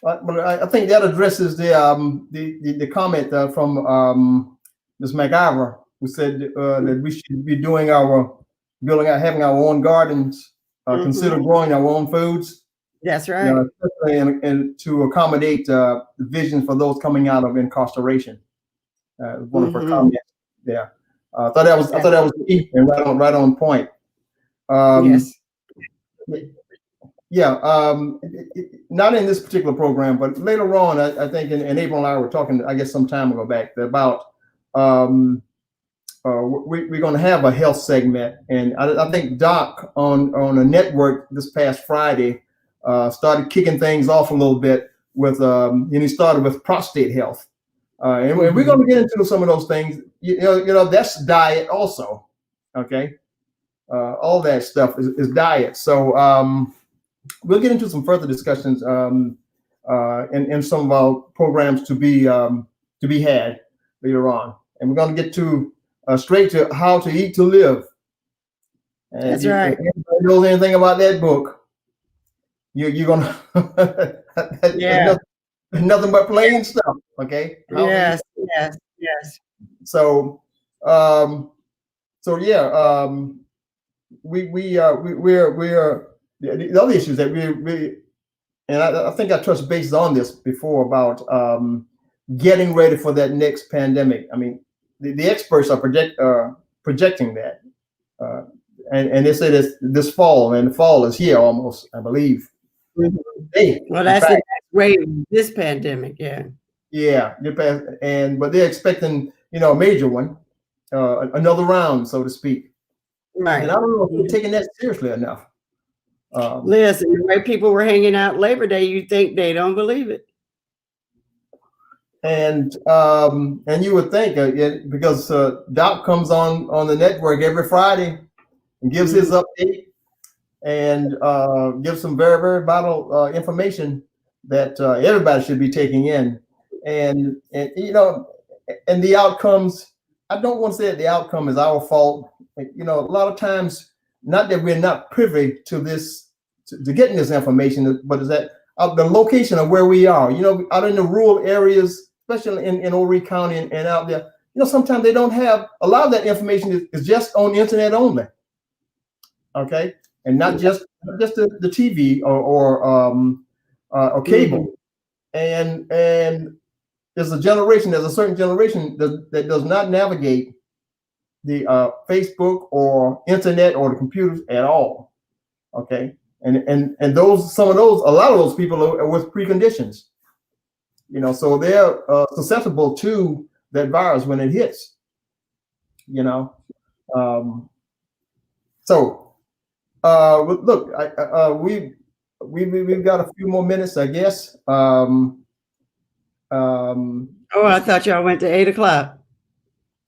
But I think that addresses the comment from Ms. McIver, who said that we should be doing our building out, having our own gardens, consider growing our own foods. That's right. Especially and to accommodate the vision for those coming out of incarceration. One of her comments. Yeah, I thought that was key and right on point. Yes. Yeah. Not in this particular program, but later on, I think in April and I were talking, I guess some time ago back, about we're going to have a health segment, and I think Doc on a network this past Friday started kicking things off a little bit with, and he started with prostate health, and we're going to get into some of those things. You know, that's diet also. Okay, all that stuff is diet. So we'll get into some further discussions in some of our programs to be had later on, and we're going to get to straight to How to Eat to Live. And that's right. If anybody knows anything about that book, you're gonna nothing but plain stuff. Okay. Yes. So yeah, we're the other issues that we and I think I touched bases on this before about getting ready for that next pandemic. I mean, the experts are projecting that, and they say this fall, and the fall is here almost, I believe. Well, that's the next wave of this pandemic. Yeah, but they're expecting, a major one, another round, so to speak. Right. And I don't know if we're taking that seriously enough. Listen, the way people were hanging out Labor Day, you think they don't believe it. And you would think because Doc comes on the network every Friday and gives his update and gives some very, very vital information that everybody should be taking in. And the outcomes, I don't want to say that the outcome is our fault. A lot of times, not that we're not privy to this, to getting this information, but is that the location of where we are, out in the rural areas, especially in Horry County and out there, sometimes they don't have a lot of that information is just on the internet only. Okay. And not just the TV or cable. And there's a certain generation that does not navigate the Facebook or internet or the computers at all. Okay. And a lot of those people are with preconditions. So they're susceptible to that virus when it hits. So look, we've got a few more minutes, I guess. I thought y'all went to 8 o'clock.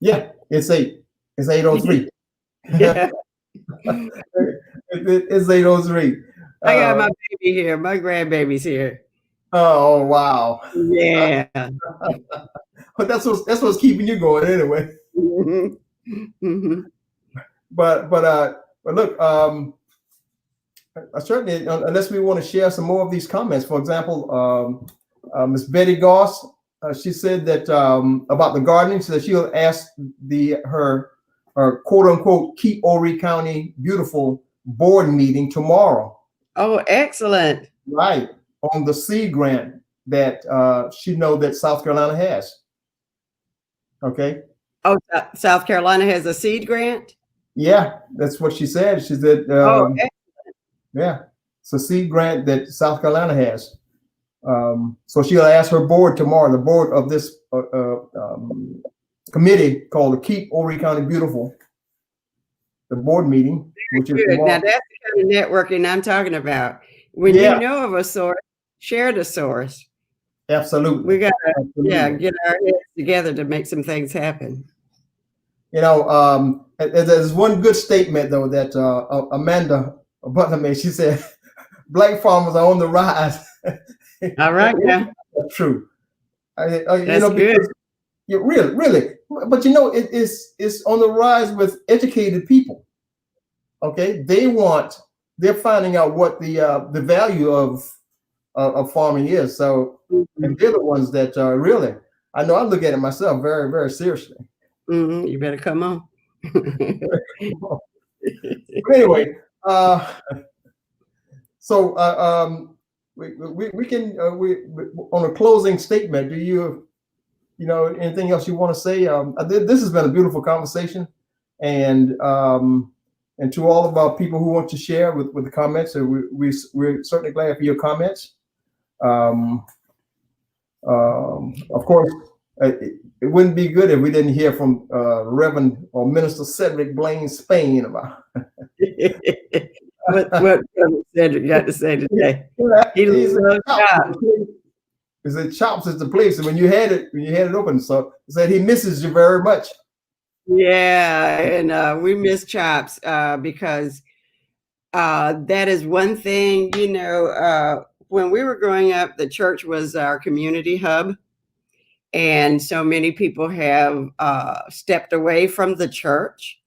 Yeah, it's 8:03. Yeah. It's 8:03. I got my baby here. My grandbaby's here. Oh wow! Yeah, but that's what's keeping you going anyway. But look, certainly, unless we want to share some more of these comments. For example, Miss Betty Goss, she said that about the gardening, so that she'll ask her quote unquote Keep Horry County Beautiful board meeting tomorrow. Oh, excellent! Right. On the seed grant that she knows that South Carolina has. Okay. Oh, South Carolina has a seed grant? Yeah, that's what she said. She said, yeah, it's a seed grant that South Carolina has. So she'll ask her board tomorrow, the board of this committee called the Keep Horry County Beautiful, the board meeting. Which is good. Now that's the kind of networking I'm talking about. When you know of a source, share the source. Absolutely. We got to get our heads together to make some things happen. There's one good statement though that Amanda Butler made. She said, "Black farmers are on the rise." All right, yeah, that's true. That's good. Really, but it's on the rise with educated people. Okay, they're finding out what the value of farming is. So, and they're the ones that really, I know I look at it myself very, very seriously. You better come on. But anyway, so we can on a closing statement. Do you anything else you want to say? This has been a beautiful conversation, and to all of our people who want to share with the comments, we're certainly glad for your comments. Of course, it wouldn't be good if we didn't hear from Reverend or Minister Cedric Blaine Spain about. what Cedric got to say today? He loves chops. He said chops is the place, and when you had it open, so he said he misses you very much. Yeah, and we miss chops because that is one thing. When we were growing up, the church was our community hub. And so many people have stepped away from the church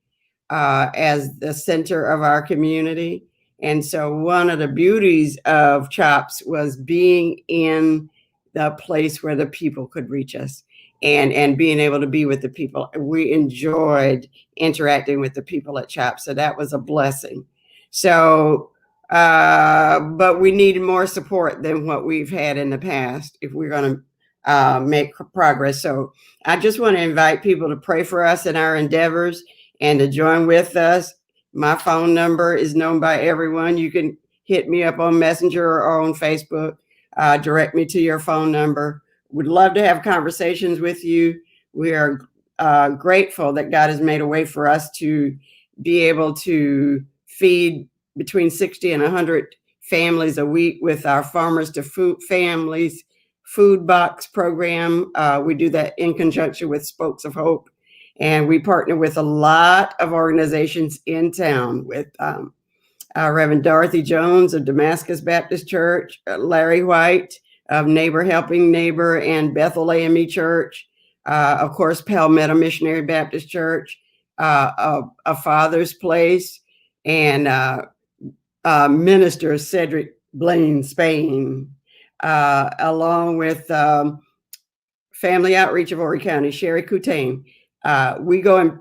as the center of our community. And so one of the beauties of CHOPS was being in the place where the people could reach us and being able to be with the people. We enjoyed interacting with the people at CHOPS. So that was a blessing. So, but we needed more support than what we've had in the past if we're going to make progress. So I just want to invite people to pray for us in our endeavors and to join with us. My phone number is known by everyone. You can hit me up on Messenger or on Facebook, direct me to your phone number. We'd love to have conversations with you. We are grateful that God has made a way for us to be able to feed between 60 and 100 families a week with our Farmers to Food Families food box program. We do that in conjunction with Spokes of Hope. And we partner with a lot of organizations in town with Reverend Dorothy Jones of Damascus Baptist Church, Larry White of Neighbor Helping Neighbor and Bethel AME Church, of course, Palmetto Missionary Baptist Church, A Father's Place, and Minister Cedric Blaine Spain. Along with Family Outreach of Horry County, Sherry Coutain. We go and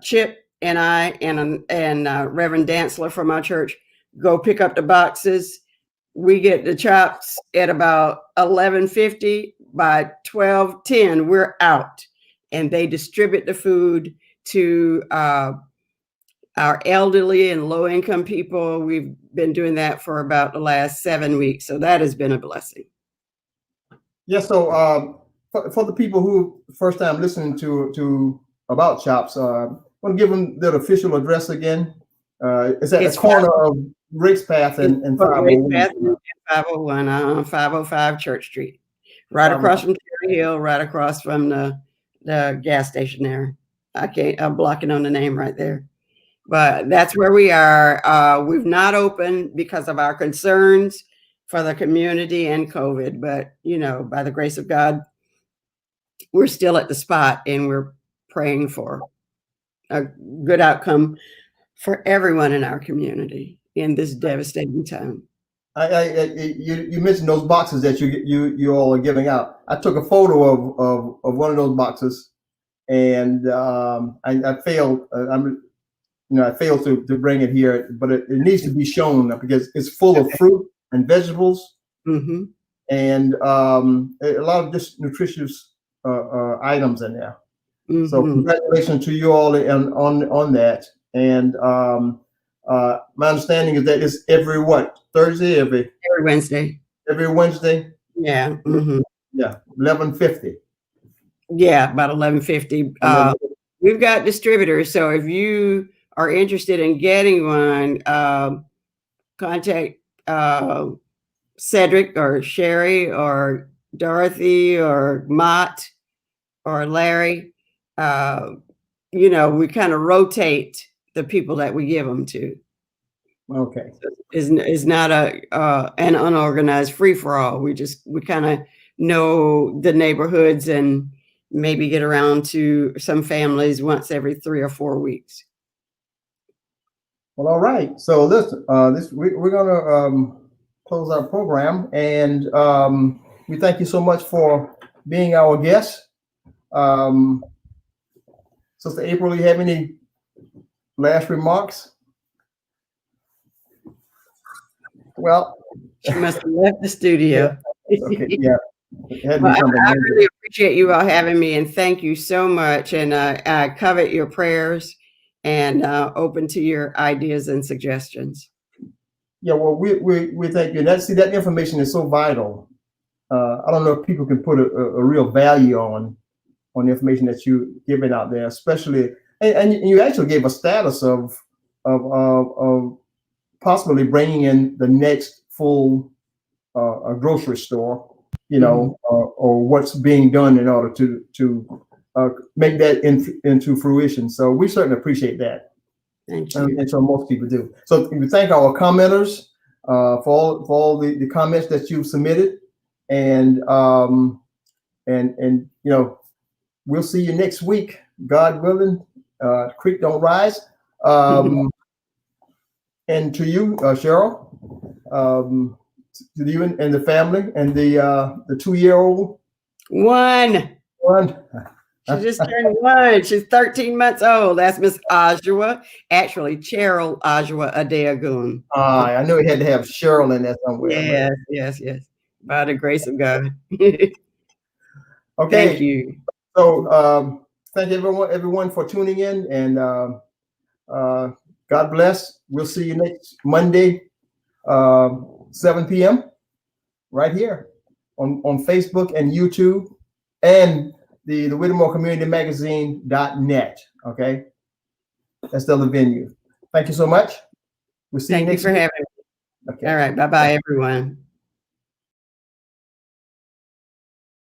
Chip and I and Reverend Dantzler from our church go pick up the boxes. We get the chops at about 11:50. By 12:10, we're out, and they distribute the food to our elderly and low-income people. We've been doing that for about the last 7 weeks. So that has been a blessing. Yeah, so for the people who first time listening to about CHOPS, I want to give them their official address again. It's at the corner of Riggs Path and 501, 505 Church Street. Right across from Cherry Hill, right across from the gas station there. I'm blocking on the name right there. But that's where we are. We've not opened because of our concerns for the community and COVID. But, by the grace of God, we're still at the spot and we're praying for a good outcome for everyone in our community in this devastating time. You mentioned those boxes that you all are giving out. I took a photo of one of those boxes, and I failed. I failed to bring it here, but it needs to be shown because it's full of fruit and vegetables, and a lot of just nutritious items in there. So congratulations to you all on that. And my understanding is that it's every Thursday, every Wednesday. Every Wednesday. Yeah. Yeah. 11:50. Yeah, about 11:50. We've got distributors, so if you are interested in getting one, contact Cedric or Sherry or Dorothy or Mott or Larry. We kind of rotate the people that we give them to. Okay. Is not an unorganized free-for-all. We kind of know the neighborhoods and maybe get around to some families once every 3 or 4 weeks. Well, all right. So listen, we're gonna close our program, and we thank you so much for being our guest. Sister April, you have any last remarks? Well, She must have left the studio. okay, yeah. It had to Well, be something I negative. really appreciate you all having me, and thank you so much. And I covet your prayers and open to your ideas and suggestions. Yeah, well, we thank you. That information is so vital. I don't know if people can put a real value on the information that you're giving out there, especially, and you actually gave a status of possibly bringing in the next full a grocery store, you know, or what's being done in order to make that into fruition. So we certainly appreciate that. Thank you. And so most people do. So we thank our commenters for all the comments that you've submitted, and you know, we'll see you next week, God willing. Creek don't rise. And to you, Cheryl, to you and the family, and the 2-year-old One. She just turned 1. She's 13 months old. That's Miss Ajwa. Actually, Cheryl Ajwa Adeagun. I know he had to have Cheryl in there somewhere. Yes. By the grace of God. Okay. Thank you. So thank everyone for tuning in, and God bless. We'll see you next Monday, 7 p.m. right here on Facebook and YouTube, and the Whittemore Community Magazine.net. Okay, that's the other venue. Thank you so much. We'll see you Thank you next for week. having me. Okay. All right. Bye-bye, everyone.